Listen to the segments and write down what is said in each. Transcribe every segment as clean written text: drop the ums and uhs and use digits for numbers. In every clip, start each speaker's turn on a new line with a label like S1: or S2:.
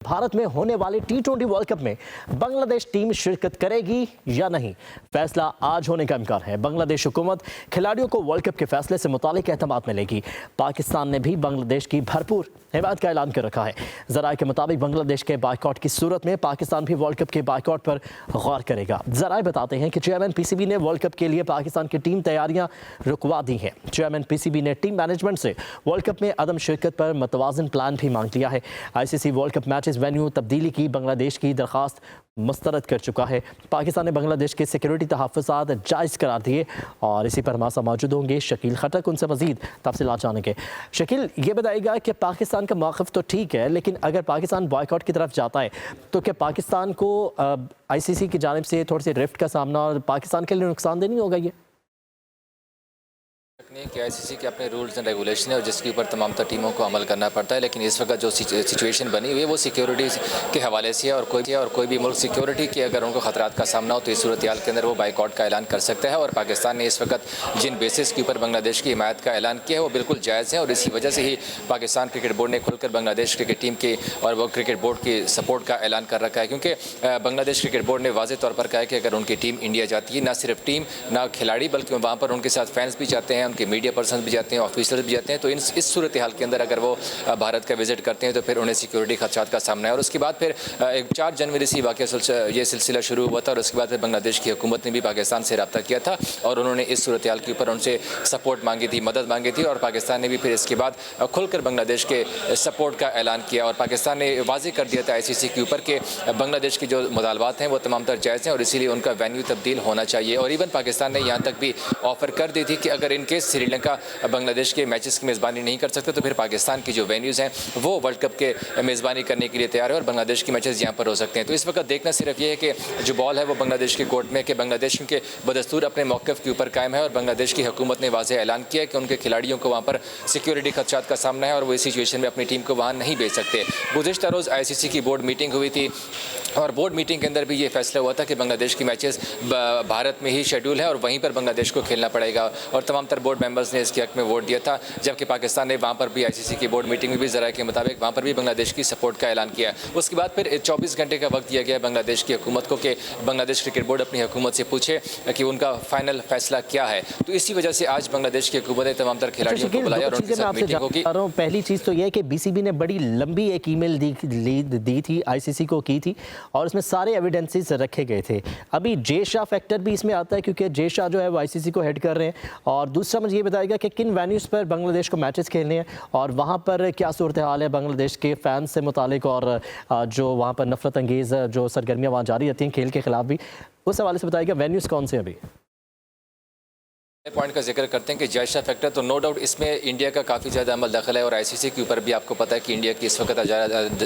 S1: भारत में होने वाले टी20 वर्ल्ड कप में बांग्लादेश टीम शिरकत करेगी या नहीं, फैसला आज होने का इम्कान है। बांग्लादेश हुकूमत खिलाड़ियों को वर्ल्ड कप के फैसले से मुतालिक एहतमाद में लेगी। पाकिस्तान ने भी बांग्लादेश की भरपूर हिमायत का ऐलान कर रखा है। जराए के मुताबिक बांग्लादेश के बायकॉट की सूरत में पाकिस्तान भी वर्ल्ड कप के बायकॉट पर गौर करेगा। जराए बताते हैं कि चेयरमैन पीसीबी ने वर्ल्ड कप के लिए पाकिस्तान की टीम तैयारियां रुकवा दी हैं। चेयरमैन पीसीबी ने टीम मैनेजमेंट से वर्ल्ड कप में अदम शिरकत पर मतवाजन प्लान भी मांग लिया है। ICC world cup matches venue तब्दीली की बांग्लादेश की दरखास्त मुस्तरद कर चुका है। पाकिस्तान ने बांग्लादेश के सिक्योरिटी तहफ़्फ़ुज़ात जायज़ करार दिए और इसी पर हमारे साथ मौजूद होंगे शकील खटक, उनसे मज़ीद तफसीलात जानेंगे। शकील, ये बताइएगा कि पाकिस्तान का मौक़िफ़ तो ठीक है, लेकिन अगर पाकिस्तान बॉयकॉट की तरफ जाता है तो क्या पाकिस्तान को आईसीसी की जानिब से थोड़ी सी रिफ्ट का सामना और पाकिस्तान के लिए नुकसानदेह नहीं होगा? ये
S2: कि आईसीसी के अपने रूल्स एंड रेगुलेशन है और जिसके ऊपर तमाम तर टीमों को अमल करना पड़ता है, लेकिन इस वक्त जो सिचुएशन बनी हुई है वो सिक्योरिटी के हवाले से है और कोई भी मुल्क सिक्योरिटी के अगर उनको खतरात का सामना हो तो इस सूरत हाल के अंदर वो बाइकआउट का ऐलान कर सकता है। और पाकिस्तान ने इस वक्त जिन बेसिस के ऊपर बांग्लादेश की हिमायत का ऐलान किया है वो बिल्कुल जायज़ है और इसी वजह से ही पाकिस्तान क्रिकेट बोर्ड ने खुलकर बांग्लादेश क्रिकेट टीम की और वो क्रिकेट बोर्ड की सपोर्ट का ऐलान कर रखा है, क्योंकि बांग्लादेश क्रिकेट बोर्ड ने वाज़ेह तौर पर कहा है कि अगर उनकी टीम इंडिया जाती है, ना सिर्फ टीम ना खिलाड़ी बल्कि वहाँ पर उनके साथ फैंस भी जाते हैं, उनके मीडिया पर्सन भी जाते हैं, ऑफिसर्स भी जाते हैं, तो इस सूरत हाल के अंदर अगर वो भारत का विजिट करते हैं तो फिर उन्हें सिक्योरिटी खदशात का सामना है। और उसके बाद फिर 4 जनवरी से ये सिलसिला शुरू हुआ था और उसके बाद फिर बांग्लादेश की हुकूमत ने भी पाकिस्तान से रब्ता किया था और उन्होंने इस सूरत हाल के ऊपर उनसे सपोर्ट मांगी थी, मदद मांगी थी और पाकिस्तान ने भी फिर इसके बाद खुलकर बांग्लादेश के सपोर्ट का ऐलान किया और पाकिस्तान ने वाज़ेह कर दिया था आईसीसी के ऊपर कि बांग्लादेश की जो मुतालबात हैं वो तमाम तर जायज़ हैं और इसीलिए उनका वेन्यू तब्दील होना चाहिए। और इवन पाकिस्तान ने यहाँ तक भी ऑफर कर दी थी कि अगर इनकेस श्रीलंका बांग्लादेश के मैचेस की मेज़बानी नहीं कर सकते तो फिर पाकिस्तान की जो वेन्यूज़ हैं वो वर्ल्ड कप के मेज़बानी करने के लिए तैयार है और बांग्लादेश की मैचेस यहाँ पर हो सकते हैं। तो इस वक्त देखना सिर्फ ये है कि जो बॉल है वो बांग्लादेश के कोर्ट में कि बांग्लादेश के बदस्तूर अपने मौक़िफ़ के ऊपर कायम है और बांग्लादेश की हुकूमत ने वाज़ेह ऐलान किया है कि उनके खिलाड़ियों को वहाँ पर सिक्योरिटी खदशात का सामना है और वो इस सिचुएशन में अपनी टीम को वहाँ नहीं भेज सकते। गुज़िश्ता रोज़ आईसीसी की बोर्ड मीटिंग हुई थी और बोर्ड मीटिंग के अंदर भी ये फैसला हुआ था कि बांग्लादेश की मैचेस भारत में ही शेड्यूल है और वहीं पर बांग्लादेश को खेलना पड़ेगा और तमाम तर बोर्ड मेंबर्स ने इसके हक में वोट दिया था, जबकि पाकिस्तान ने वहाँ पर भी आईसीसी की बोर्ड मीटिंग में भी ज़राए के मुताबिक वहाँ पर भी बांग्लादेश की सपोर्ट का ऐलान किया। उसके बाद फिर 24 घंटे का वक्त दिया गया बांग्लादेश की हुकूमत को कि बांग्लादेश क्रिकेट बोर्ड अपनी हुकूमत से पूछे कि उनका फाइनल फैसला क्या है। तो इसी वजह से आज बांग्लादेश की हुकूमत ने तमाम तर खिलाड़ियों को बुलाया और उनके साथ मीटिंग होगी।
S1: पहली चीज़ तो यह है कि बीसीबी ने बड़ी लंबी एक ईमेल दी थी, आईसीसी को की थी और उसमें सारे एविडेंसेस रखे गए थे। अभी जे शाह फैक्टर भी इसमें आता है क्योंकि जे शाह जो है वो आईसीसी को हेड कर रहे हैं। और दूसरा मुझे ये बताएगा कि किन वेन्यूज़ पर बांग्लादेश को मैचेस खेलने हैं और वहाँ पर क्या सूरत हाल है बांग्लादेश के फैंस से मुतालिक और जो वहाँ पर नफरत अंगेज़ जो सरगर्मियाँ वहाँ जारी रहती हैं खेल के खिलाफ भी, उस हवाले से बताइएगा वेन्यूज़ कौन से अभी
S2: पॉइंट का जिक्र करते हैं कि जयशाह फैक्टर, तो नो डाउट इसमें इंडिया का काफ़ी ज़्यादा अमल दखल है और आईसीसी के ऊपर भी आपको पता है कि इंडिया की इस वक्त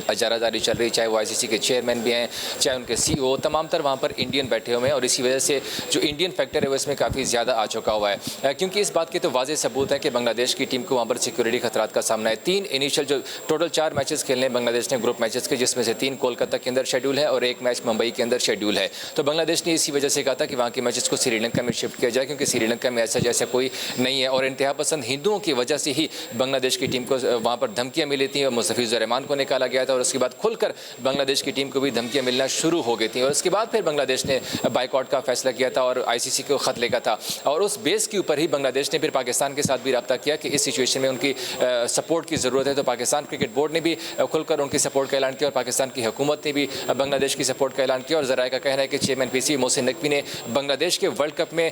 S2: अजारादारी चल रही है, चाहे वो आईसीसी के चेयरमैन भी हैं, चाहे उनके सीईओ, तमाम तर वहाँ पर इंडियन बैठे हुए हैं और इसी वजह से जो इंडियन फैक्टर है वो इसमें काफ़ी ज़्यादा आ चुका हुआ है, क्योंकि इस बात के तो वाज़ेह सबूत है कि बांग्लादेश की टीम को वहाँ पर सिक्योरिटी खतरात का सामना है। 3 इनिशियल जो टोटल 4 मैचेस खेलने बांग्लादेश ने ग्रुप मैचेस के, जिसमें से 3 कोलकाता के अंदर शेड्यूल है और 1 मैच मुंबई के अंदर शेड्यूल है। तो बांग्लादेश ने इसी वजह से कहा था कि वहाँ के मैचेस को श्रीलंका में शिफ्ट किया जाए, क्योंकि श्रीलंका में ऐसा जैसा कोई नहीं है और इंतहा पसंद हिंदुओं की वजह से ही बांग्लादेश की टीम को वहाँ पर धमकियाँ मिली थी और मुस्तफिजुर रहमान को निकाला गया था और उसके बाद खुलकर बांग्लादेश की टीम को भी धमकियाँ मिलना शुरू हो गई थी और उसके बाद फिर बांग्लादेश ने बाइकआउट का फैसला किया था और आईसीसी को खत लिखा था और उस बेस के ऊपर ही बांग्लादेश ने फिर पाकिस्तान के साथ भी रब्ता किया कि इस सिचुएशन में उनकी सपोर्ट की ज़रूरत है। तो पाकिस्तान क्रिकेट बोर्ड ने भी खुलकर उनकी सपोर्ट का ऐलान किया और पाकिस्तान की हुकूमत ने भी बांग्लादेश की सपोर्ट का ऐलान किया और ज़राए का कहना है कि चेयरमैन पीसीबी मोहसिन नकवी ने बांग्लादेश के वर्ल्ड कप में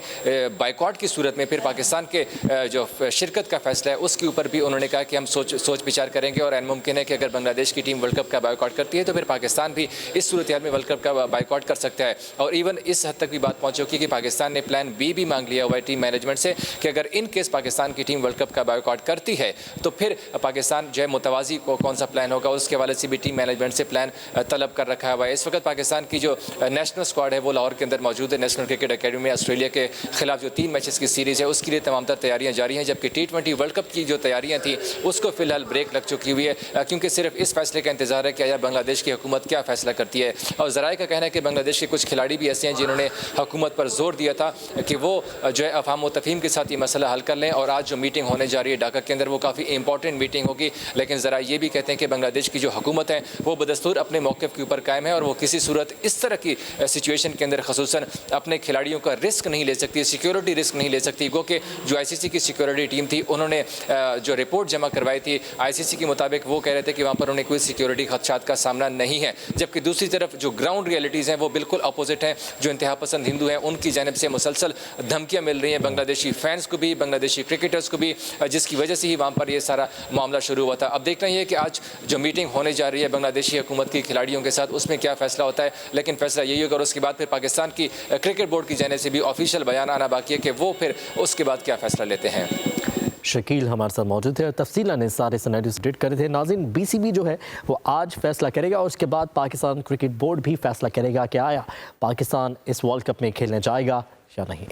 S2: बाइकआउट की सूरत में फिर पाकिस्तान के जो शिरकत का फैसला है उसके ऊपर भी उन्होंने कहा कि हम सोच विचार करेंगे और मुमकिन है कि अगर बांग्लादेश की टीम वर्ल्ड कप का बाइकआउट करती है तो फिर पाकिस्तान भी इस सूरत हाल में वर्ल्ड कप का बाइकआउट कर सकता है। और इवन इस हद तक भी बात पहुंच चुकी कि पाकिस्तान ने प्लान बी भी मांग लिया हुआ है टीम मैनेजमेंट से कि अगर इन केस पाकिस्तान की टीम वर्ल्ड कप का बाइकआउट करती है तो फिर पाकिस्तान जो है मुतवाज़ी को कौन सा प्लान होगा उसके हवाले से भी टीम मैनेजमेंट से प्लान तलब कर रखा हुआ है। इस वक्त पाकिस्तान की जो नेशनल स्क्वाड है वो लाहौर के अंदर मौजूद है। नेशनल क्रिकेट अकेडमी में ऑस्ट्रेलिया के खिलाफ जो 3 मैचेस की सीरीज़ है उसके लिए तमाम तर तैयारियां जारी हैं, जबकि T20 वर्ल्ड कप की जो तैयारियां थी उसको फिलहाल ब्रेक लग चुकी हुई है, क्योंकि सिर्फ इस फैसले का इंतजार है कि आया बांग्लादेश की हुकूमत क्या फैसला करती है। और ज़राए का कहना है कि बांग्लादेश के कुछ खिलाड़ी भी ऐसे हैं जिन्होंने हुकूमत पर जोर दिया था कि वो जो है अफहाम व तफहीम के साथ ये मसला हल कर लें। और आज जो मीटिंग होने जा रही है ढाका के अंदर वो काफ़ी इंपॉर्टेंट मीटिंग होगी, लेकिन ज़रा ये भी कहते हैं कि बांग्लादेश की जो हुकूमत है वो बदस्तूर अपने मौक़िफ़ के ऊपर कायम है और वो किसी सूरत इस तरह की सिचुएशन के अंदर खसूसन अपने खिलाड़ियों का रिस्क नहीं ले सकती, सिक्योरिटी रिस्क नहीं ले सकती। गो कि जो ICC की सिक्योरिटी टीम थी उन्होंने जो रिपोर्ट जमा करवाई थी ICC के मुताबिक वो कह रहे थे कि वहाँ पर उन्हें कोई सिक्योरिटी खदशात का सामना नहीं है, जबकि दूसरी तरफ जो ग्राउंड रियलिटीज़ हैं वो बिल्कुल अपोजिट हैं। जो इंतहा पसंद हिंदू हैं उनकी जानिब से मुसलसल धमकियाँ मिल रही हैं बांग्लादेशी फैंस को भी, बांग्लादेशी क्रिकेटर्स को भी, जिसकी वजह से ही वहाँ पर ये सारा मामला शुरू हुआ था। अब देखना ये है कि आज जो मीटिंग होने जा रही है बांग्लादेशी हुकूमत की खिलाड़ियों के साथ उसमें क्या फैसला होता है, लेकिन फैसला यही होगा और उसके बाद फिर पाकिस्तान की क्रिकेट बोर्ड की जाने से भी ऑफिशियल बयान आना बाकी है कि वो फिर उसके बाद क्या फैसला लेते हैं।
S1: शकील हमारे साथ मौजूद थे और तफसीला ने सारे सिनेरियोस अपडेट करे थे। नाज़रीन, BCB जो है वो आज फैसला करेगा और उसके बाद पाकिस्तान क्रिकेट बोर्ड भी फैसला करेगा कि आया पाकिस्तान इस वर्ल्ड कप में खेलने जाएगा या नहीं।